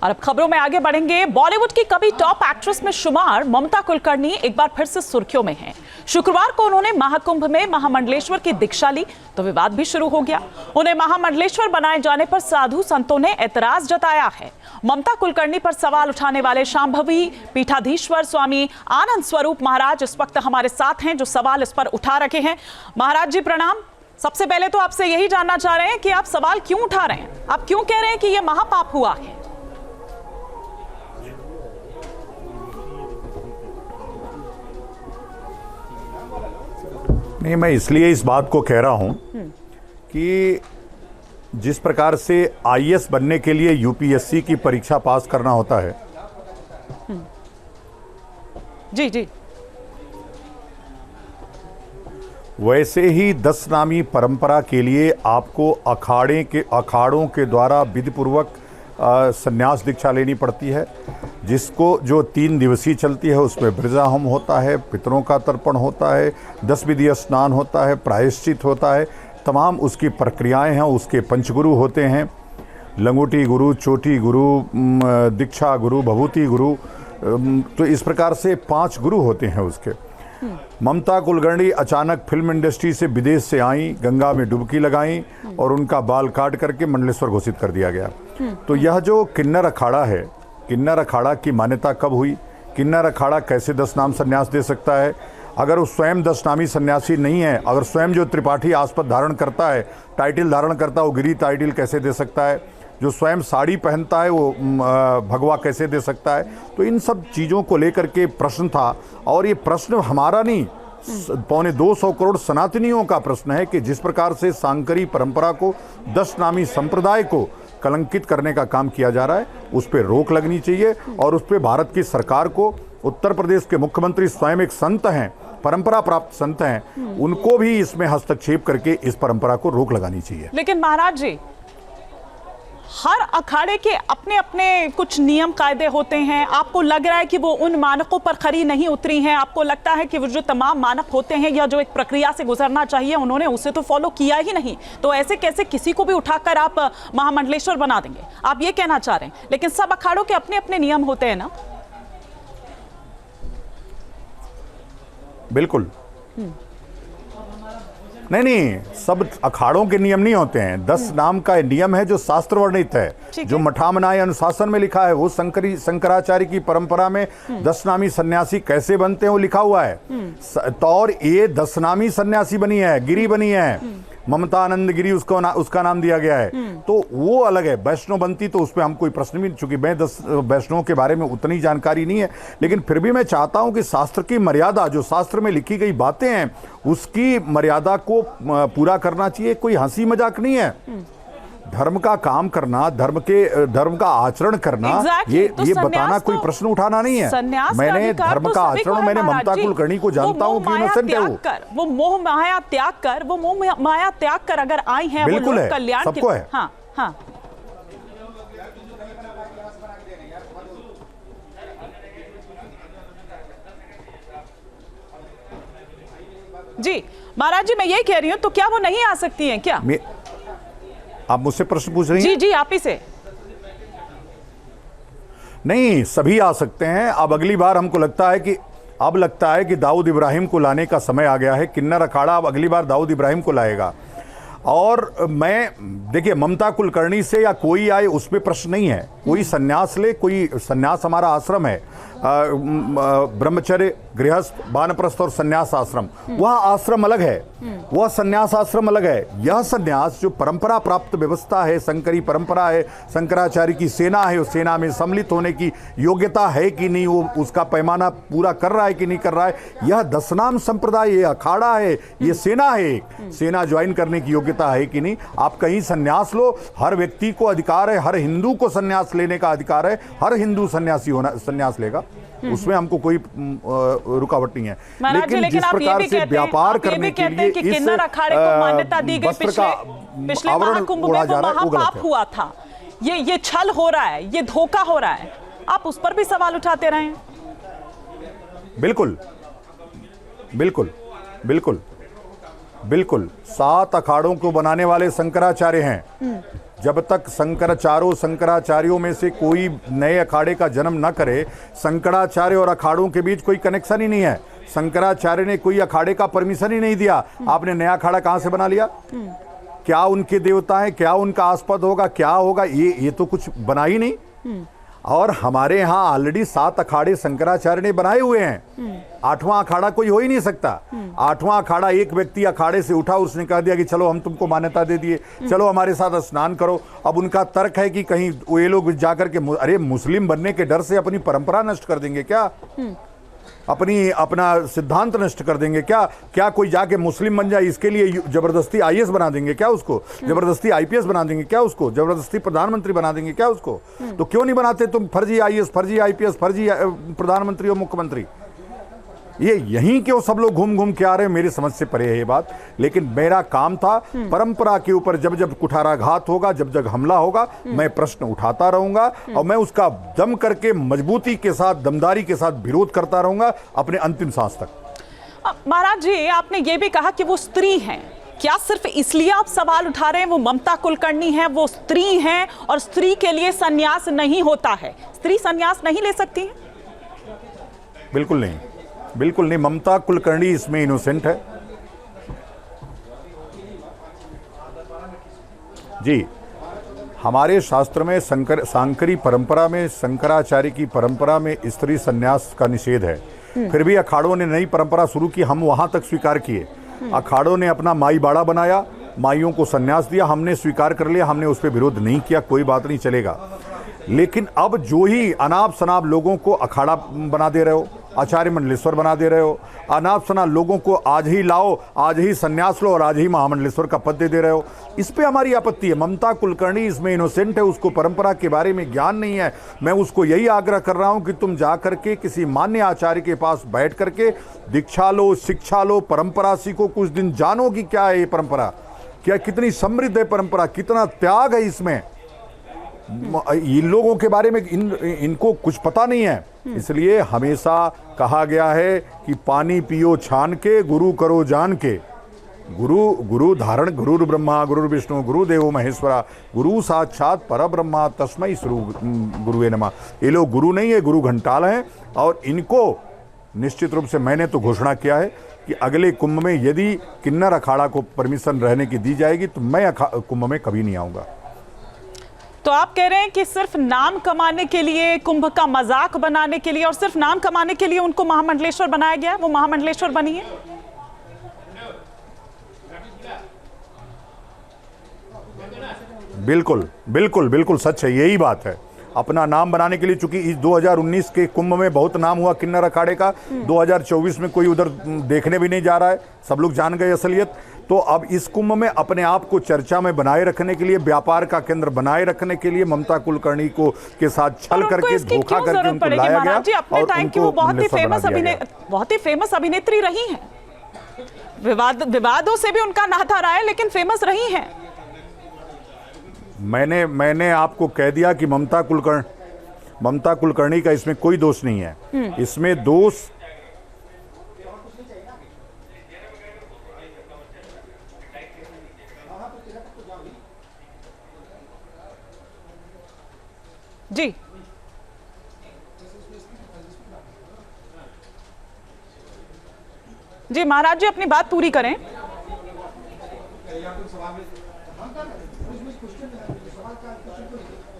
और अब खबरों में आगे बढ़ेंगे। बॉलीवुड की कभी टॉप एक्ट्रेस में शुमार ममता कुलकर्णी एक बार फिर से सुर्खियों में हैं। शुक्रवार को उन्होंने महाकुंभ में महामंडलेश्वर की दीक्षा ली तो विवाद भी शुरू हो गया। उन्हें महामंडलेश्वर बनाए जाने पर साधु संतों ने एतराज जताया है। ममता कुलकर्णी पर सवाल उठाने वाले शांभवी पीठाधीश्वर स्वामी आनंद स्वरूप महाराज इस वक्त हमारे साथ हैं, जो सवाल इस पर उठा रखे हैं। महाराज जी प्रणाम। सबसे पहले तो आपसे यही जानना चाह रहे हैं कि आप सवाल क्यों उठा रहे हैं, आप क्यों कह रहे हैं कि यह महापाप हुआ है? नहीं, मैं इसलिए इस बात को कह रहा हूं कि जिस प्रकार से आईएएस बनने के लिए यूपीएससी की परीक्षा पास करना होता है। जी जी। वैसे ही 10 नामी परंपरा के लिए आपको अखाड़ों के द्वारा विधिपूर्वक संन्यास दीक्षा लेनी पड़ती है, जिसको जो 3 दिवसीय चलती है। उसमें ब्रजाहोम होता है, पितरों का तर्पण होता है, 10 विधि स्नान होता है, प्रायश्चित होता है, तमाम उसकी प्रक्रियाएं हैं। उसके पंचगुरु होते हैं, लंगोटी गुरु, चोटी गुरु, दीक्षा गुरु, भभूति गुरु। तो इस प्रकार से 5 गुरु होते हैं उसके। ममता कुलकर्णी अचानक फिल्म इंडस्ट्री से विदेश से आई, गंगा में डुबकी लगाई और उनका बाल काट करके मंडलेश्वर घोषित कर दिया गया। तो यह जो किन्नर अखाड़ा है, किन्नर अखाड़ा की मान्यता कब हुई? किन्नर अखाड़ा कैसे 10 नाम संन्यास दे सकता है? अगर वो स्वयं 10 नामी सन्यासी नहीं है, अगर स्वयं जो त्रिपाठी आस्पद धारण करता है, टाइटल धारण करता है, वो गिरी टाइटल कैसे दे सकता है? जो स्वयं साड़ी पहनता है वो भगवा कैसे दे सकता है? तो इन सब चीज़ों को लेकर के प्रश्न था, और ये प्रश्न हमारा नहीं, 225 करोड़ सनातनियों का प्रश्न है कि जिस प्रकार से सांकरी परंपरा को, 10 नामी संप्रदाय को कलंकित करने का काम किया जा रहा है, उस पर रोक लगनी चाहिए। और उस पर भारत की सरकार को, उत्तर प्रदेश के मुख्यमंत्री स्वयं एक संत हैं, परंपरा प्राप्त संत हैं, उनको भी इसमें हस्तक्षेप करके इस परंपरा को रोक लगानी चाहिए। लेकिन महाराज जी, हर अखाड़े के अपने अपने कुछ नियम कायदे होते हैं। आपको लग रहा है कि वो उन मानकों पर खरी नहीं उतरी हैं? आपको लगता है कि वो जो तमाम मानक होते हैं या जो एक प्रक्रिया से गुजरना चाहिए, उन्होंने उसे तो फॉलो किया ही नहीं? तो ऐसे कैसे किसी को भी उठाकर आप महामंडलेश्वर बना देंगे? आप ये कहना चाह रहे हैं? लेकिन सब अखाड़ों के अपने अपने नियम होते हैं ना। बिल्कुल नहीं, सब अखाड़ों के नियम नहीं होते हैं। 10 नाम का नियम है जो शास्त्र वर्णित है, जो मठामनाय अनुशासन में लिखा है। वो शंकराचार्य की परंपरा में 10 नामी सन्यासी कैसे बनते हैं वो लिखा हुआ है। तो और ये 10 नामी सन्यासी बनी है, गिरी बनी है, ममता आनंद गिरी उसका नाम दिया गया है। तो वो अलग है। वैष्णव बनती तो उस पर हम कोई प्रश्न भी, चूंकि मैं 10 वैष्णव के बारे में उतनी जानकारी नहीं है, लेकिन फिर भी मैं चाहता हूं कि शास्त्र की मर्यादा, जो शास्त्र में लिखी गई बातें हैं, उसकी मर्यादा को पूरा करना चाहिए। कोई हंसी मजाक नहीं है। धर्म का काम करना, धर्म का आचरण करना, ये बताना कोई प्रश्न उठाना नहीं है। मैंने धर्म का आचरण, मैंने ममता कुलकर्णी को जानता हूं कि इनोसेंट है वो मोह माया त्याग कर अगर आई हैं, वो लोक कल्याण सबको है। हाँ हाँ। जी महाराज जी, मैं यही कह रही हूँ, तो क्या वो नहीं आ सकती हैं क्या? आप मुझसे प्रश्न पूछ रही हैं? जी जी, आप ही से। नहीं, सभी आ सकते हैं। अब अगली बार हमको लगता है कि दाऊद इब्राहिम को लाने का समय आ गया है। किन्नर अखाड़ा अब अगली बार दाऊद इब्राहिम को लाएगा। और मैं, देखिए, ममता कुलकर्णी से या कोई आए उसमें प्रश्न नहीं है। कोई सन्यास ले, कोई सन्यास, हमारा आश्रम है ब्रह्मचर्य, गृहस्थ, वानप्रस्थ और सन्यास आश्रम। वह आश्रम अलग है, वह सन्यास आश्रम अलग है। यह सन्यास जो परंपरा प्राप्त व्यवस्था है, शंकरी परंपरा है, शंकराचार्य की सेना है, उस सेना में सम्मिलित होने की योग्यता है कि नहीं, वो उसका पैमाना पूरा कर रहा है कि नहीं कर रहा है। यह 10 नाम संप्रदाय, ये अखाड़ा है, ये सेना है, सेना ज्वाइन करने की योग्यता है कि नहीं। आप कहीं सन्यास लो, हर व्यक्ति को अधिकार है, हर हिंदू को सन्यास लेने का अधिकार है, हर हिंदू सन्यास लेगा, उसमें हमको कोई रुकावट नहीं है। लेकिन जिस प्रकार से व्यापार करने के लिए इस अखाड़े को मान्यता दी गई, पिछले महाकुंभ में वो महापाप हुआ था, ये छल हो रहा है, ये धोखा हो रहा है, आप उस पर भी सवाल उठाते रहे हैं। बिल्कुल बिल्कुल बिल्कुल बिल्कुल 7 अखाड़ों को बनाने वाले शंकराचार्य हैं। जब तक शंकराचार्यों में से कोई नए अखाड़े का जन्म न करे, शंकराचार्य और अखाड़ों के बीच कोई कनेक्शन ही नहीं है। शंकराचार्य ने कोई अखाड़े का परमिशन ही नहीं दिया। आपने नया अखाड़ा कहां से बना लिया? क्या उनके देवता हैं, क्या उनका आस्पद होगा, क्या होगा, ये तो कुछ बना ही नहीं। और हमारे यहाँ ऑलरेडी 7 अखाड़े शंकराचार्य ने बनाए हुए हैं। 8वां अखाड़ा कोई हो ही नहीं सकता। 8वां अखाड़ा एक व्यक्ति अखाड़े से उठा, उसने कह दिया कि चलो हम तुमको मान्यता दे दिए, चलो हमारे साथ स्नान करो। अब उनका तर्क है कि कहीं ये लोग जाकर के, अरे मुस्लिम बनने के डर से अपनी परंपरा नष्ट कर देंगे क्या? अपना सिद्धांत नष्ट कर देंगे क्या? क्या कोई जाके मुस्लिम बन जाए इसके लिए जबरदस्ती आईएएस बना देंगे क्या उसको? जबरदस्ती आईपीएस बना देंगे क्या उसको? जबरदस्ती प्रधानमंत्री बना देंगे क्या उसको? तो क्यों नहीं बनाते तुम फर्जी आईएएस, फर्जी आईपीएस, फर्जी प्रधानमंत्री और मुख्यमंत्री? ये यहीं क्यों सब लोग घूम घूम के आ रहे हैं, मेरी समझ से परे है ये बात। लेकिन मेरा काम था परंपरा के ऊपर जब जब कुठाराघात होगा, जब जब हमला होगा, मैं प्रश्न उठाता रहूंगा और मैं उसका दम करके मजबूती के साथ, दमदारी के साथ विरोध करता रहूंगा अपने अंतिम सांस तक। महाराज जी, आपने ये भी कहा कि वो स्त्री हैं। क्या सिर्फ इसलिए आप सवाल उठा रहे हैं? वो ममता कुलकर्णी है, वो स्त्री हैं और स्त्री के लिए संन्यास नहीं होता है। स्त्री संन्यास नहीं ले सकती है? बिल्कुल नहीं, बिल्कुल नहीं। ममता कुलकर्णी इसमें इनोसेंट है जी। हमारे शास्त्र में सांकरी परंपरा में, शंकराचार्य की परंपरा में स्त्री संन्यास का निषेध है। फिर भी अखाड़ों ने नई परंपरा शुरू की, हम वहां तक स्वीकार किए। अखाड़ों ने अपना माई बाड़ा बनाया, माइयों को संन्यास दिया, हमने स्वीकार कर लिया, हमने उस पर विरोध नहीं किया, कोई बात नहीं, चलेगा। लेकिन अब जो ही अनाप शनाप लोगों को अखाड़ा बना दे रहे हो, आचार्य मंडलेश्वर बना दे रहे हो, अनाप शनाप लोगों को आज ही लाओ, आज ही संन्यास लो और आज ही महामंडलेश्वर का पद दे रहे हो, इस पे हमारी आपत्ति है। ममता कुलकर्णी इसमें इनोसेंट है, उसको परंपरा के बारे में ज्ञान नहीं है। मैं उसको यही आग्रह कर रहा हूं कि तुम जा करके किसी मान्य आचार्य के पास बैठ करके दीक्षा लो, शिक्षा लो, परंपरा सीखो, कुछ दिन जानो कि क्या है ये परंपरा, क्या कितनी समृद्ध है परंपरा, कितना त्याग है इसमें। इन लोगों के बारे में इनको कुछ पता नहीं है। इसलिए हमेशा कहा गया है कि पानी पियो छान के, गुरु करो जान के। गुरु धारण, गुरु ब्रह्मा गुरु विष्णु गुरुदेवो महेश्वरा, गुरु साक्षात परब्रह्मा तस्मै श्री गुरुवे नमः। ये लोग गुरु नहीं है, गुरु घंटाल हैं। और इनको निश्चित रूप से मैंने तो घोषणा किया है कि अगले कुंभ में यदि किन्नर अखाड़ा को परमिशन रहने की दी जाएगी तो मैं कुंभ में कभी नहीं आऊंगा। तो आप कह रहे हैं कि सिर्फ नाम कमाने के लिए, कुंभ का मजाक बनाने के लिए और सिर्फ नाम कमाने के लिए उनको महामंडलेश्वर बनाया गया है, वो महामंडलेश्वर बनी है? बिल्कुल बिल्कुल बिल्कुल सच है, यही बात है। अपना नाम बनाने के लिए, चूंकि इस 2019 के कुंभ में बहुत नाम हुआ किन्नर अखाड़े का, 2024 में कोई उधर देखने भी नहीं जा रहा है, सब लोग जान गए असलियत। तो अब इस कुंभ में अपने आप को चर्चा में बनाए रखने के लिए, व्यापार का केंद्र बनाए रखने के लिए ममता कुलकर्णी को के साथ छल करके, धोखा करके उनको लाया गया। अपने टाइम की वो बहुत ही फेमस अभिनेत्री रही हैं, विवादों से भी उनका नाता रहा है, लेकिन फेमस रही हैं। मैंने आपको कह दिया कि ममता कुलकर्णी का इसमें कोई दोष नहीं है। इसमें दोष जी जी महाराज जी, अपनी बात पूरी करें।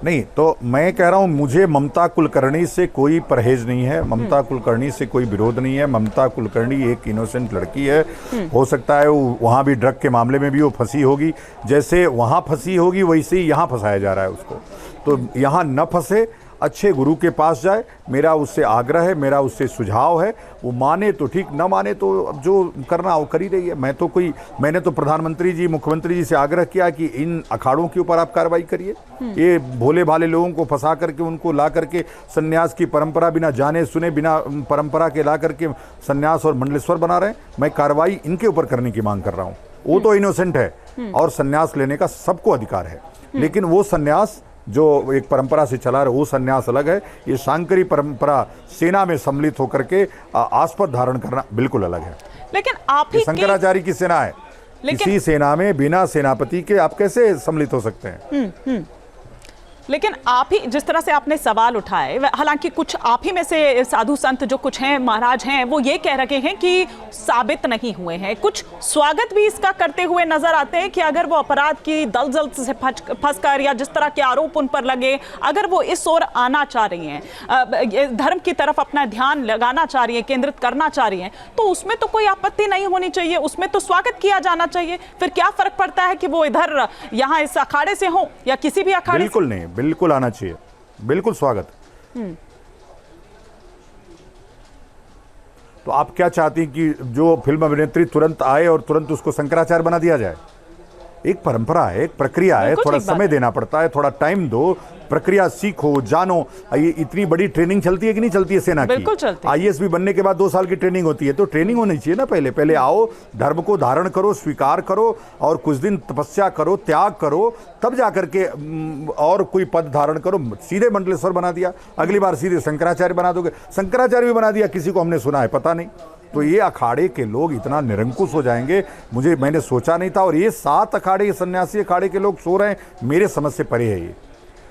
नहीं तो मैं कह रहा हूं, मुझे ममता कुलकर्णी से कोई परहेज नहीं है, ममता कुलकर्णी से कोई विरोध नहीं है। ममता कुलकर्णी एक इनोसेंट लड़की है। हो सकता है वो वहां भी ड्रग के मामले में भी वो फंसी होगी, जैसे वहां फंसी होगी वैसे ही यहां फंसाया जा रहा है उसको। तो यहां न फंसे, अच्छे गुरु के पास जाए, मेरा उससे आग्रह है, मेरा उससे सुझाव है। वो माने तो ठीक, ना माने तो अब जो करना वो कर ही रही है। मैंने तो प्रधानमंत्री जी, मुख्यमंत्री जी से आग्रह किया कि इन अखाड़ों के ऊपर आप कार्रवाई करिए। ये भोले भाले लोगों को फंसा करके, उनको ला करके संन्यास की परंपरा बिना जाने सुने, बिना परंपरा के ला करके संन्यास और मंडलेश्वर बना रहे हैं। मैं कार्रवाई इनके ऊपर करने की मांग कर रहा हूँ। वो तो इनोसेंट है और संन्यास लेने का सबको अधिकार है, लेकिन वो संन्यास जो एक परंपरा से चला रहे, वो संन्यास अलग है। ये सांकरी परंपरा सेना में सम्मिलित होकर के आस्पद धारण करना बिल्कुल अलग है। लेकिन आप ही शंकराचार्य की सेना है, किसी सेना में बिना सेनापति के आप कैसे सम्मिलित हो सकते हैं? लेकिन आप ही जिस तरह से आपने सवाल उठाए, हालांकि कुछ आप ही में से साधु संत जो कुछ हैं, महाराज हैं, वो ये कह रहे हैं कि साबित नहीं हुए हैं। कुछ स्वागत भी इसका करते हुए नजर आते हैं कि अगर वो अपराध की दलदल से फंसकर या जिस तरह के आरोप उन पर लगे, अगर वो इस ओर आना चाह रही हैं, धर्म की तरफ अपना ध्यान लगाना चाह रही हैं, केंद्रित करना चाह रही हैं, तो उसमें तो कोई आपत्ति नहीं होनी चाहिए, उसमें तो स्वागत किया जाना चाहिए। फिर क्या फर्क पड़ता है कि वो इधर यहाँ इस अखाड़े से हो या किसी भी अखाड़े से? बिल्कुल नहीं, बिल्कुल आना चाहिए, बिल्कुल स्वागत। तो आप क्या चाहती हैं कि जो फिल्म अभिनेत्री तुरंत आए और तुरंत उसको शंकराचार्य बना दिया जाए? एक परंपरा है, एक प्रक्रिया है, थोड़ा समय देना पड़ता है, थोड़ा टाइम दो, प्रक्रिया सीखो, जानो। ये इतनी बड़ी ट्रेनिंग चलती है कि नहीं चलती है सेना की? बिल्कुल चलती है। आईएएस भी बनने के बाद 2 साल की ट्रेनिंग होती है, तो ट्रेनिंग होनी चाहिए ना। पहले आओ, धर्म को धारण करो, स्वीकार करो और कुछ दिन तपस्या करो, त्याग करो, तब जाकर के और कोई पद धारण करो। सीधे मंडलेश्वर बना दिया, अगली बार सीधे शंकराचार्य बना दोगे। शंकराचार्य भी बना दिया, किसी को हमने सुना है पता नहीं। तो ये अखाड़े के लोग इतना निरंकुश हो जाएंगे, मैंने सोचा नहीं था। और ये 7 अखाड़े, सन्यासी अखाड़े के लोग सो रहे हैं, मेरे समझ से परे है ये।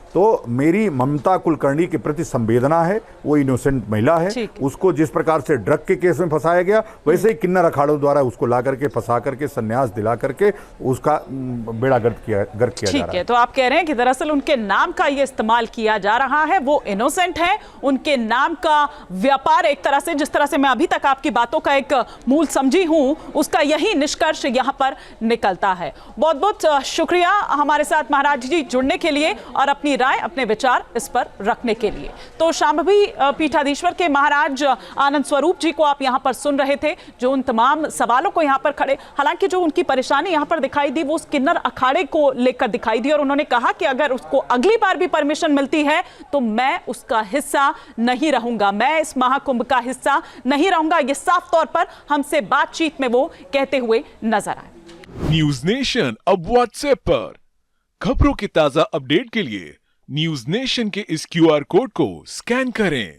तो मेरी ममता कुलकर्णी के प्रति संवेदना है। वो इनोसेंट महिला है, उसको जिस प्रकार से ड्रग के केस में फंसाया गया, वैसे ही किन्नर अखाड़ों द्वारा उसको ला करके फंसा करके संन्यास दिला करके उसका बेड़ा गर्क किया जा रहा है। तो आप कह रहे हैं कि दरअसल उनके नाम का ये इस्तेमाल किया जा रहा है, वो इनोसेंट है, उनके नाम का व्यापार एक तरह से, जिस तरह से मैं अभी तक आपकी बातों का एक मूल समझी हूं, उसका यही निष्कर्ष यहां पर निकलता है। बहुत बहुत शुक्रिया हमारे साथ महाराज जी जुड़ने के लिए और अपनी राय, अपने विचार इस पर रखने के लिए। तो शांभवी पीठाधीश्वर के महाराज आनंद स्वरूप जी को आप यहां पर सुन रहे थे, जो उन तमाम सवालों को यहां पर खड़े, हालांकि जो उनकी परेशानी यहां पर दिखाई दी वो उस किन्नर अखाड़े को लेकर दिखाई दी, और उन्होंने कहा कि अगर उसको अगली बार भी परमिशन मिलती है तो मैं उसका हिस्सा नहीं रहूंगा, मैं इस महाकुंभ का हिस्सा नहीं रहूंगा। ये साफ तौर पर हमसे बातचीत में वो कहते हुए नजर आए। न्यूज नेशन अब व्हाट्सएप पर खबरों के ताजा अपडेट के लिए न्यूज नेशन के इस QR कोड को स्कैन करें।